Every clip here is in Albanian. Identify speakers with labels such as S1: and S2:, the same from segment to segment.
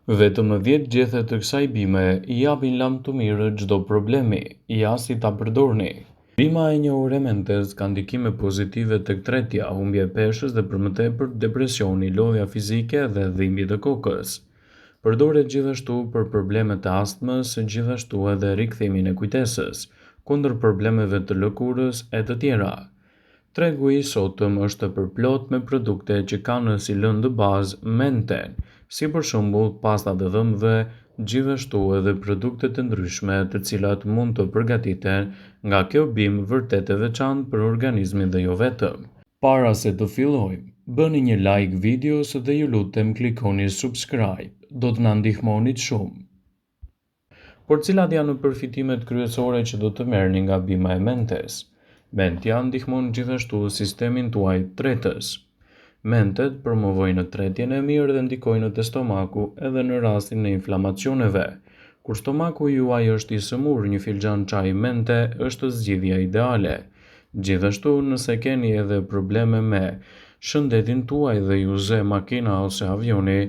S1: Vetëm në 10 gjethe të kësaj bime I japin lam të mirë çdo problemi, ja si ta përdorni. Bima e njohur e mentes ka ndikime pozitive tek tretja, humbja e peshës dhe për më tepër depresioni, lodhja fizike dhe dhimbjet e kokës. Përdoret gjithashtu për problemet e astmës, gjithashtu edhe rikthimin e kujtesës, kundër problemeve të lëkurës e të tjera. Tregu I sotëm është përplot me produkte që kanë si lëndë bazë menten, si për shembull pastat e dhëmbëve, gjithashtu edhe produkte të ndryshme të cilat mund të përgatiten nga kjo bimë vërtet e veçantë për organizmin dhe jo vetëm. Para se të fillojmë, bëni një like videos dhe ju lutem klikoni subscribe, do të na ndihmonit shumë. Por cilat janë përfitimet kryesore që do të merrni nga bima e mentes? Mentja ndihmon gjithashtu sistemin tuaj tretës. Mentet promovojnë tretjen e mirë dhe ndikojnë te stomaku edhe në rastin e inflamacioneve. Kur stomaku juaj është I sëmurë, një filxhan çaji mente është zgjidhja ideale. Gjithashtu, nëse keni edhe probleme me shëndetin tuaj dhe ju zë makina ose avioni,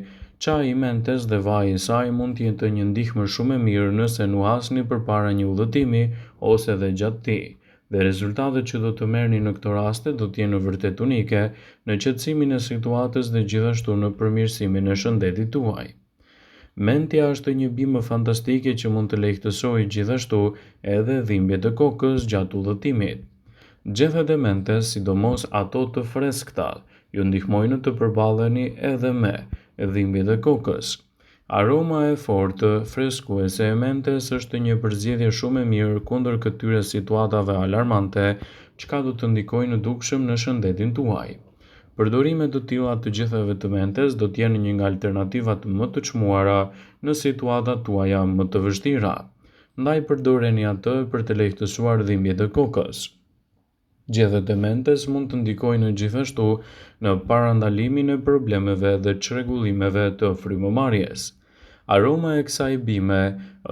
S1: çaji mentes dhe vaji I saj mund të jetë një ndihmë shumë e mirë nëse nuhasni përpara një udhëtimi ose edhe gjatë tij. Dhe rezultatet që do të merrni në këto raste do të jenë vërtet unike në qetësimin e situatës dhe gjithashtu në përmirësimin e shëndetit tuaj. Mentja është një bimë fantastike që mund të lehtësojë gjithashtu edhe dhimbjet e kokës gjatë udhëtimit. Gjethet e mentes, sidomos ato të freskëta, ju ndihmojnë të përballeni edhe me dhimbjet e kokës. Aroma e fortë freskuese e mentes është një përzgjedhje shumë e mirë kundër këtyre situatave alarmante, çka do të ndikojnë dukshëm në shëndetin tuaj. Përdorime të tilla të gjetheve të mentes do të jenë një nga alternativat më të çmuara në situatat tuaja më të vështira. Ndaj përdoreni atë për të lehtësuar dhimbjet e kokës. Gjethet e mentes mund të ndikojnë gjithashtu në parandalimin e problemeve dhe çrregullimeve të frymëmarrjes. Aroma e kësaj bime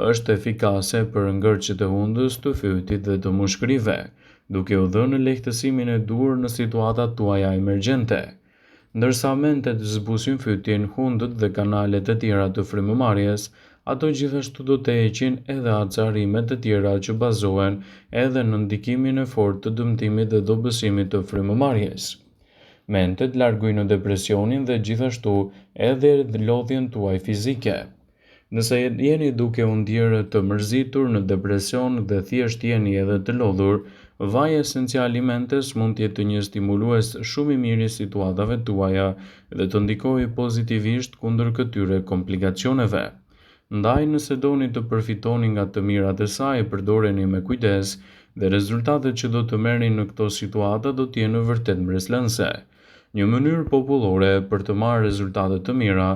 S1: është efikase për ngërçet e hundës, të fytit dhe të mushkërive, duke u dhënë lehtësimin e duhur në situatat tuaja emergjente. Ndërsa mentet zbusin fytin, hundët dhe kanalet e tjera të frymëmarrjes, ato gjithashtu do të heqin edhe acarimet të tjera që bazohen edhe në ndikimin e fortë të dëmtimit dhe dobësimit të frymëmarrjes. Mentet largojnë depresionin dhe gjithashtu edhe lodhjen tuaj fizike. Nëse jeni duke u ndjerë të mërzitur në depresion dhe thjesht jeni edhe të lodhur, vaji esencial I mentes mund të jetë një stimulues shumë I mirë I situatave tuaja dhe të ndikojë pozitivisht kundër këtyre komplikacioneve. Ndaj nëse doni të përfitoni nga të mirat e saj, përdoreni me kujdes dhe rezultatet që do të merrni në këto situata do të jenë vërtet mbreslënse. Një mënyrë popullore për të marrë rezultate të mira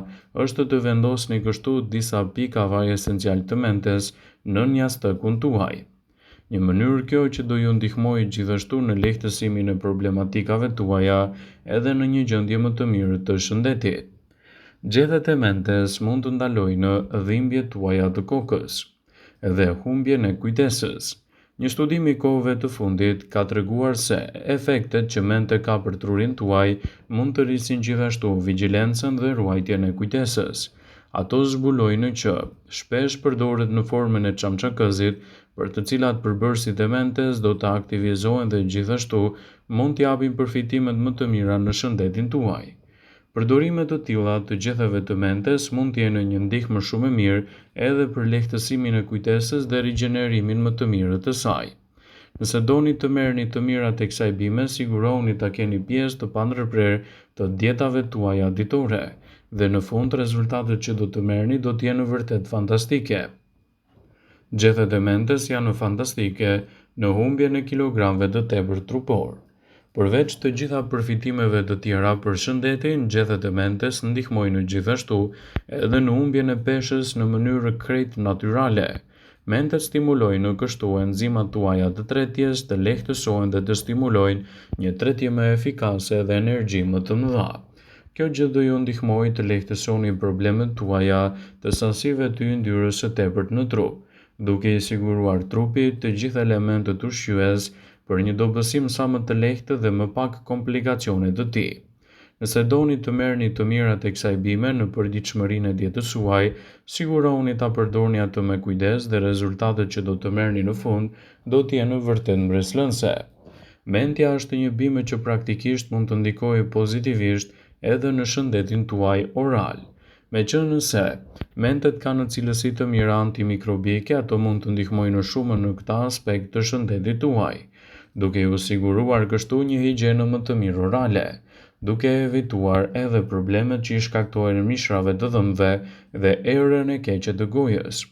S1: është të vendosni kështu disa pika vaj esencial të mentes në jashtëkun tuaj. Një mënyrë kjo që do ju ndihmojë gjithashtu në lehtësimin e problematikave tuaja edhe në një gjendje më të mirë të shëndetit. Gjethet e mentes mund të ndalojnë dhimbjet tuaja të kokës dhe humbjen e kujtesës. Një studim I kohëve të fundit ka treguar se efektet që mente ka për trurin tuaj mund të rrisin gjithashtu vigjilencën dhe ruajtjen e kujtesës. Ato zbulojnë që shpesh përdoret në formën e çamçakëzit, për të cilat përbërësit e mentes do të aktivizohen dhe gjithashtu mund t'japin përfitimet më të mira në shëndetin tuaj. Përdorime të tilla të gjetheve të mentes mund të jenë një ndihmë shumë e mirë edhe për lehtësimin e kujtesës dhe rigjenerimin më të mirë të saj. Nëse doni të merrni të mirat e kësaj bime, sigurohuni ta keni pjesë të pandërprerë të dietave tuaja ditore dhe në fund rezultatet që do të merrni do të jenë vërtet fantastike. Gjethet e mentes janë fantastike në humbjen e kilogramëve të tepërt trupor. Përveç të gjitha përfitimeve të tjera për shëndetin, gjethet e mentes ndihmojnë gjithashtu edhe në humbjen e peshës në mënyrë krejt natyrale. Mentet stimulojnë kështu enzimat tuaja të tretjes të lehtësojnë dhe të stimulojnë një tretje më efikase dhe energji më të mëdha. Kjo gjë do ju ndihmojë të lehtësoni problemet tuaja të sasive të yndyrës së tepërt në trup, duke I siguruar trupit të gjitha elementet ushqyes për një dobësim sa më të lehtë dhe më pak komplikacione të tij. Nëse doni të merrni të mirat e kësaj bime në përditshmërinë e dietës suaj, sigurohuni ta përdorni atë me kujdes dhe rezultatet që do të merrni në fund do të jenë vërtet mbreslënse. Mendja është një bime që praktikisht mund të ndikojë pozitivisht edhe në shëndetin tuaj oral. Meqenëse se mentet kanë cilësi të mira antimikrobike, ato mund të ndihmojnë shumë në këtë aspekt të shëndetit tuaj, duke ju siguruar kështu një higjenë më të mirë orale, duke evituar edhe problemet që i shkaktojnë mishrave të dhëmbëve dhe erën e keqe të gojës.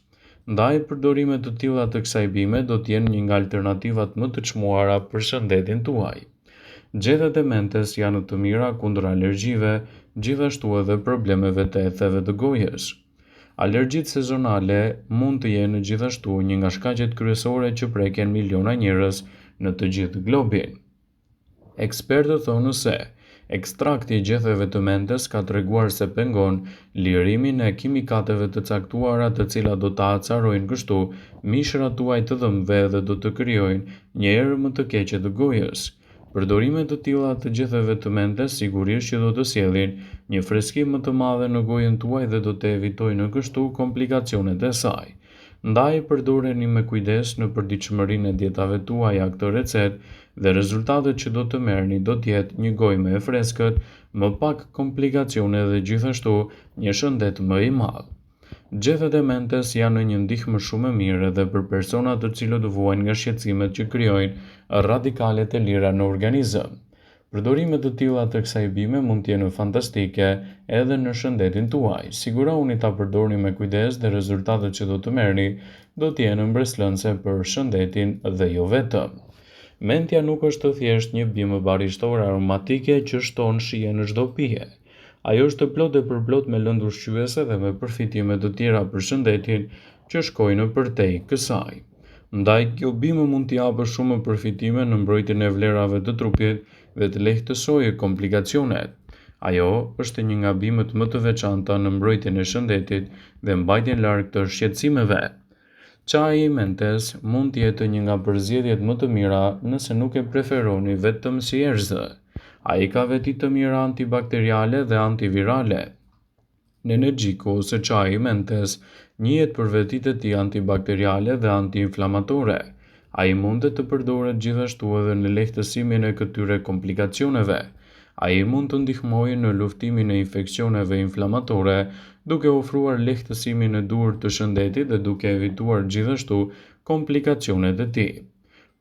S1: Ndaj përdorimet të tilla të kësaj bime do të jenë një nga alternativat më të çmuara për shëndetin tuaj. Gjethet e mentes janë të mira kundër alergjive, gjithashtu edhe problemeve të etheve të gojës. Alergjitë sezonale mund të jenë gjithashtu një nga shkaqet kryesore që preken miliona njerëz në të gjithë globin. Ekspertët thonë se ekstrakti i gjetheve të mentes ka treguar se pengon lirimin e kimikateve të caktuara të cilat do ta acarojnë kështu mishrat tuaj të dhëmbëve dhe do të krijojnë një erë më të keqe të gojës. Përdorimet të tilla të gjetheve të mentes sigurisht që do të sjellin një freskim më të madhe në gojën tuaj dhe do të evitojnë kështu komplikacionet e saj. Ndaj përdoreni me kujdes në përditshmërinë e dietave tuaja këtë recetë dhe rezultatet që do të merrni do të jetë një gojë më e freskët, më pak komplikacione dhe gjithashtu një shëndet më i madh. Gjethet e mentes janë një ndihmë shumë e mirë edhe për persona të cilët vuajnë nga shqetësimet që krijojnë radikalet e lira në organizëm. Përdorimet të tilla të kësaj bime mund të jenë fantastike edhe në shëndetin tuaj. Sigurohuni ta përdorni me kujdes dhe rezultatet që do të merrni do të jenë mbreslënse për shëndetin dhe jo vetëm. Mentja nuk është thjesht një bimë barishtore aromatike që shton shije në çdo pije. Ajo është plot e përplot me lëndë ushqyese dhe me përfitime të tjera për shëndetin që shkojnë përtej kësaj. Ndaj kjo bimë mund t'i japë shumë përfitime në mbrojtjen e vlerave të trupit dhe të lehtësojë komplikacionet. Ajo është një nga bimët më të veçanta në mbrojtjen e shëndetit dhe mbajtjen larg të shqetësimeve. Çaji i mentes mund të jetë një nga përzgjedhjet më të mira nëse nuk e preferoni vetëm si erëzë. Ai ka veti të mira antibakteriale dhe antivirale. Nenergjiku ose çaji i mentes njihet për vetitë e tij antibakteriale dhe antiinflamatore. Ai mund të përdoret gjithashtu edhe në lehtësimin e këtyre komplikacioneve. Ai mund të ndihmojë në luftimin e infeksioneve inflamatore, duke ofruar lehtësimin e duhur të shëndetit dhe duke evituar gjithashtu komplikacionet e tij.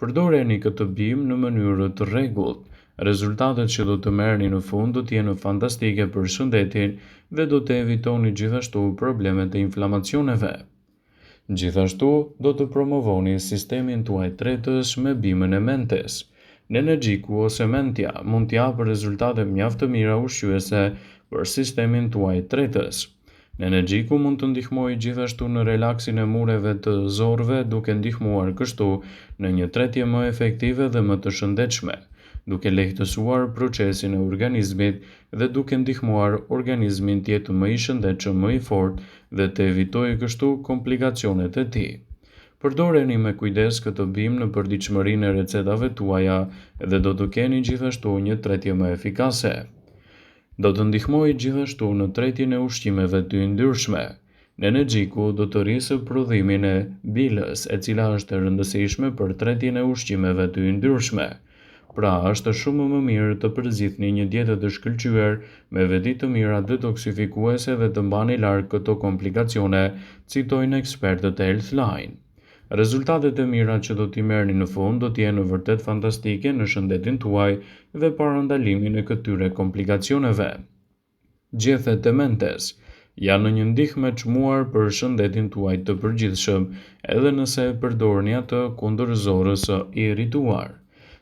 S1: Përdoreni këtë bimë në mënyrë të rregullt. Rezultatet që do të merrni në fund do të jenë fantastike për shëndetin dhe do të evitoni gjithashtu problemet e inflamacioneve. Gjithashtu, do të promovoni sistemin tuaj tretës me bimën e mentes. Nenergjiku ose mentja mund të japë rezultate mjaft të mira ushqyese për sistemin tuaj tretës. Nenergjiku mund të ndihmojë gjithashtu në relaksin e mureve të zorrve, duke ndihmuar kështu në një tretje më efektive dhe më të shëndetshme, duke lehtësuar procesin e organizmit dhe duke ndihmuar organizmin të jetë më i shëndetshëm, më i fortë dhe të evitojë kështu komplikacionet e tij. Përdoreni me kujdes këtë bimë në përditshmërinë e recetave tuaja dhe do të keni gjithashtu një tretje më efikase. Do të ndihmojë gjithashtu në tretjen e ushqimeve të yndyrshme. Nenergjiku do të rrisë prodhimin e bilës, e cila është e rëndësishme për tretjen e ushqimeve të yndyrshme. Pra, është shumë më mirë të përzgjidhni një dietë të shkëlqyer me veti të mira detoksifikuese dhe të mbani larg këto komplikacione, citojnë ekspertët e Healthline. Rezultatet e mira që do t'i merrni në fund do t'jenë vërtet fantastike në shëndetin tuaj dhe parandalimin e këtyre komplikacioneve. Gjethet e mentes janë një ndihmë e çmuar për shëndetin tuaj të përgjithshëm, edhe nëse e përdorni atë kundër zorës së irrituar.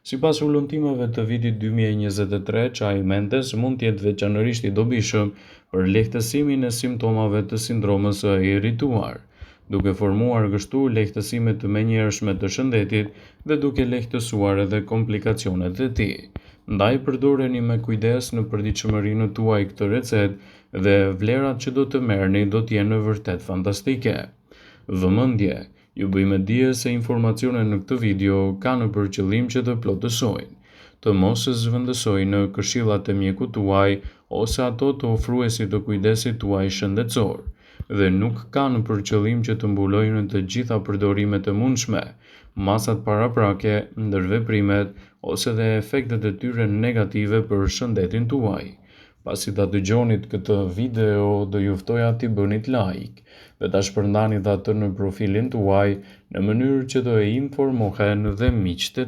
S1: Sipas ullëtimeve të vitit 2023, çaji i mentes mund të jetë veçanërisht i dobishëm për lehtësimin e simptomave të sindromës së irrituar, duke formuar kështu lehtësime të menjëhershme të shëndetit dhe duke lehtësuar edhe komplikacionet e tij. Ndaj përdoreni me kujdes në përditshmërinë tuaj këtë recetë dhe vlerat që do të merrni do të jenë vërtet fantastike. Vëmendje, ju bëjmë dije se informacionet në këtë video kanë për qëllim që të plotësojnë, të mos zhvendësojnë në këshillat e mjekut tuaj ose ato të ofruesit të kujdesit tuaj shëndetësor, dhe nuk kanë për qëllim që të mbulojnë të gjitha përdorimet e mundshme, masat paraprake, ndërveprimet ose dhe efektet e tyre negative për shëndetin tuaj. Pasi ta dëgjonit këtë video, do ju ftoja t'i bënit like dhe ta shpërndanit atë në profilin tuaj në mënyrë që të informohen dhe miqtë